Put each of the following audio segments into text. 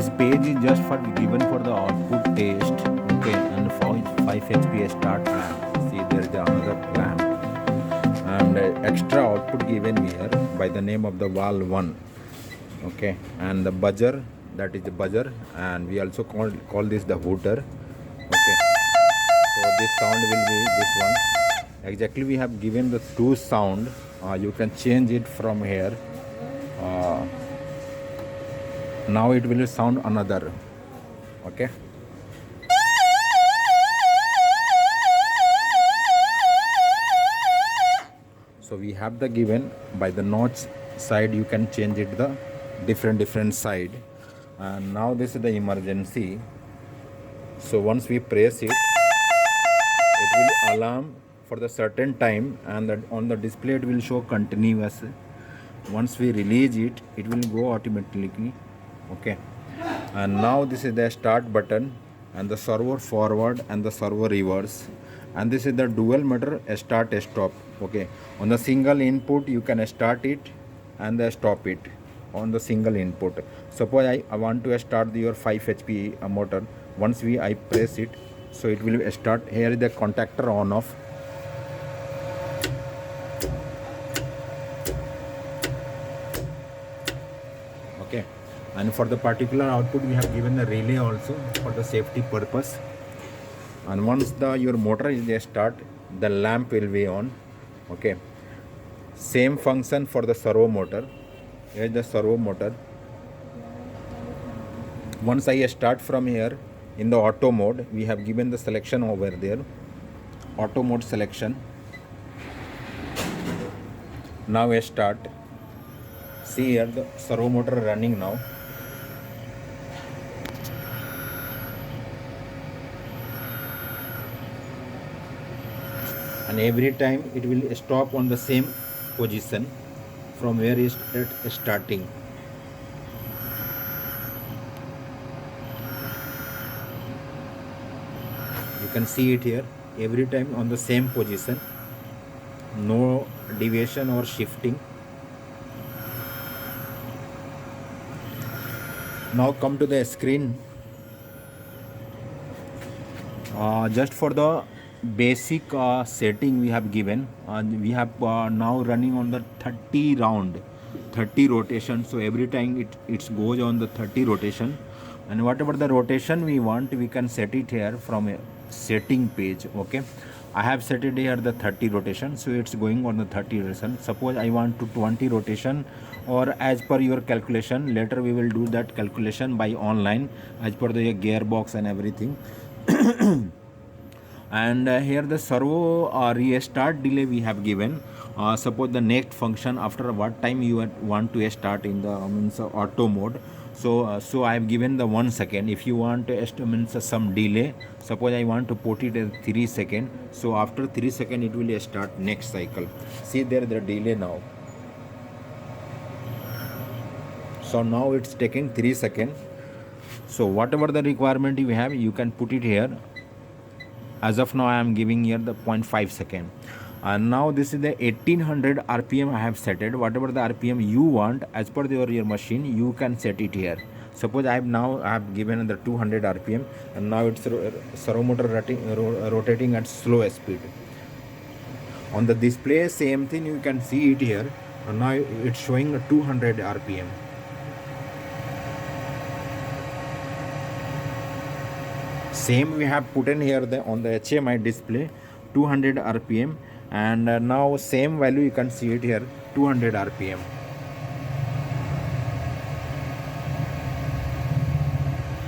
this page is just for given for the output test. Okay, and 5 HP start lamp. See, there is another lamp and extra output given here by the name of the wall 1. Okay, and the buzzer, that is the buzzer, and we also call this the hooter. Okay, so this sound will be this one. Exactly, we have given the two sound. You can change it from here. Now it will sound another. Okay, so we have the given by the notch side. You can change it the different side. And now this is the emergency. So once we press it, it will alarm for the certain time, and on the display it will show continuous. Once we release it, it will go automatically. Okay, and now this is the start button and the servo forward and the servo reverse, and this is the dual motor start stop. Okay, on the single input you can start it and stop it on the single input. Suppose I want to start your 5 HP motor. Once I press it, so it will start. Here is the contactor on off. Okay, and for the particular output we have given the relay also for the safety purpose. And once your motor is there start, the lamp will be on. Okay, same function for the servo motor. Here is the servo motor. Once I start from here, in the auto mode we have given the selection over there, auto mode selection. Now I start. See here the servo motor running now. And every time it will stop on the same position from where it is starting. You can see it here, every time on the same position, no deviation or shifting. Now come to the screen. Just for the basic setting we have given, we have now running on the 30 round, 30 rotation. So every time it goes on the 30 rotation, and whatever the rotation we want, we can set it here from a setting page. Okay, I have set it here the 30 rotation, so it's going on the 30 rotation. Suppose I want to 20 rotation, or as per your calculation. Later we will do that calculation by online as per the gearbox and everything. And here the servo restart delay we have given. Suppose the next function after what time you want to start in the auto mode. So I have given the 1 second. If you want to some delay, suppose I want to put it as 3 seconds. So after 3 seconds it will start next cycle. See there the delay now. So now it's taking 3 seconds. So whatever the requirement you have, you can put it here. As of now I am giving here the 0.5 second. And now this is the 1800 RPM I have set it. Whatever the RPM you want as per your machine, you can set it here. Suppose I have given the 200 RPM, and now it's servo motor rotating at slow speed. On the display same thing, you can see it here, and now it's showing 200 RPM. Same we have put in here on the HMI display 200 RPM, and now same value you can see it here 200 RPM.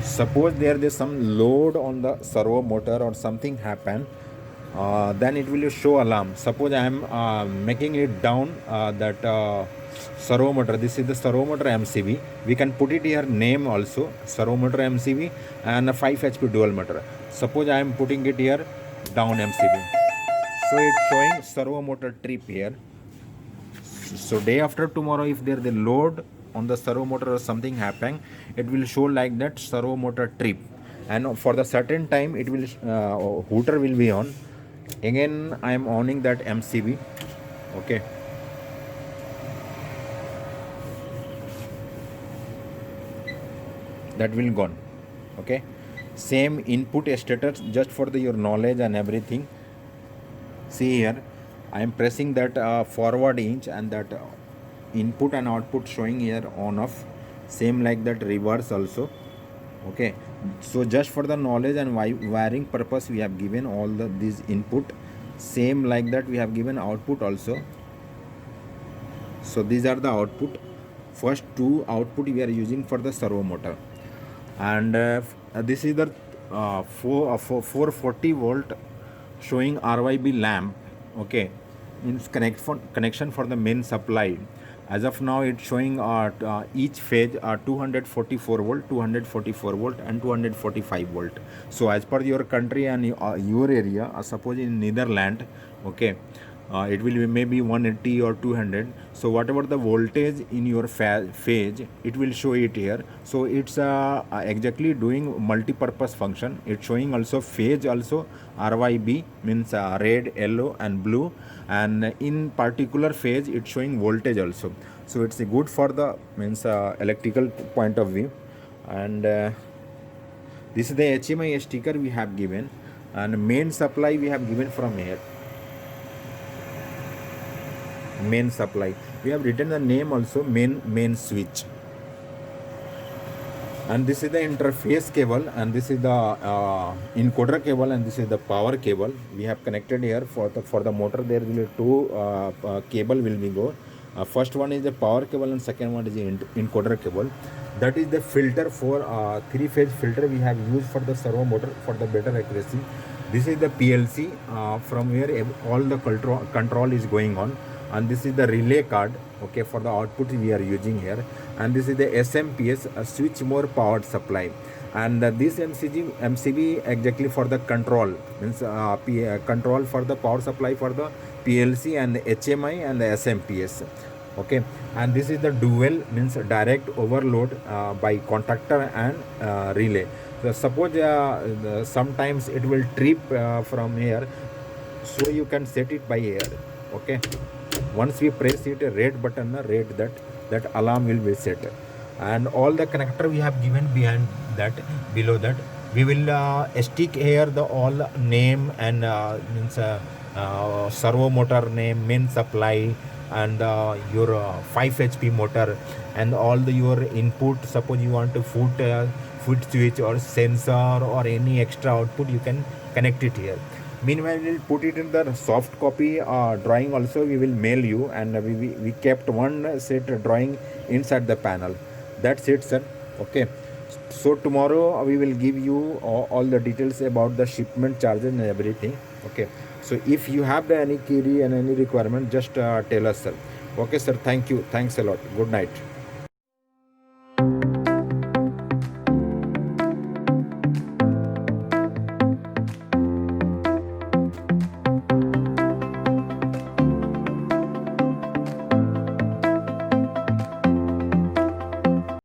Suppose there is some load on the servo motor or something happen, then it will show alarm. Suppose I am making it down that servo motor. This is the servo motor MCB. We can put it here name also, servo motor MCB, and a 5 HP dual motor. Suppose I am putting it here down MCB. So it's showing servo motor trip here. So day after tomorrow, if there is a load on the servo motor or something happening, it will show like that servo motor trip. And for the certain time, it will hooter will be on. Again, I am owning that MCB. Okay. that will gone. Okay, same input status, just for your knowledge and everything. See here, I am pressing that forward inch, and that input and output showing here on off, same like that reverse also. Okay, so just for the knowledge and wiring purpose we have given all these input, same like that we have given output also. So these are the output. First two output we are using for the servo motor, and this is the 440 volt showing RYB lamp. Okay, means connection for the main supply. As of now it's showing each phase 244 volt, 244 volt and 245 volt. So as per your country and your area, suppose in Netherlands, okay, it will be maybe 180 or 200. So whatever the voltage in your phase, it will show it here. So it's exactly doing multi-purpose function. It's showing also phase also, RYB means red, yellow and blue, and in particular phase it's showing voltage also. So it's good for the means electrical point of view. And this is the HMI sticker we have given, and main supply we have given from here. Main supply, we have written the name also, main switch. And this is the interface cable, and this is the encoder cable, and this is the power cable we have connected here. For the motor there will be two cable will be go. First one is the power cable and second one is the encoder cable. That is the filter for three-phase filter we have used for the servo motor for the better accuracy. This is the PLC from where all the control is going on, and this is the relay card, okay, for the output we are using here. And this is the SMPS, a switch more powered supply. And this MCB exactly for the control, means control for the power supply for the PLC and the HMI and the SMPS. Okay, and this is the dual, means direct overload by contactor and relay. So suppose sometimes it will trip from here, so you can set it by here. Okay, once we press it, a red button, that alarm will be set. And all the connector we have given behind that, below that we will stick here the all name and means servo motor name, main supply, and your 5 HP motor, and all your input. Suppose you want to foot switch or sensor or any extra output, you can connect it here. Meanwhile, we'll put it in the soft copy drawing also we will mail you, and we kept one set drawing inside the panel. That's it, sir. Okay, so tomorrow we will give you all the details about the shipment charges and everything. Okay, so if you have any query and any requirement, just tell us, sir. Okay, sir, thank you, thanks a lot, good night.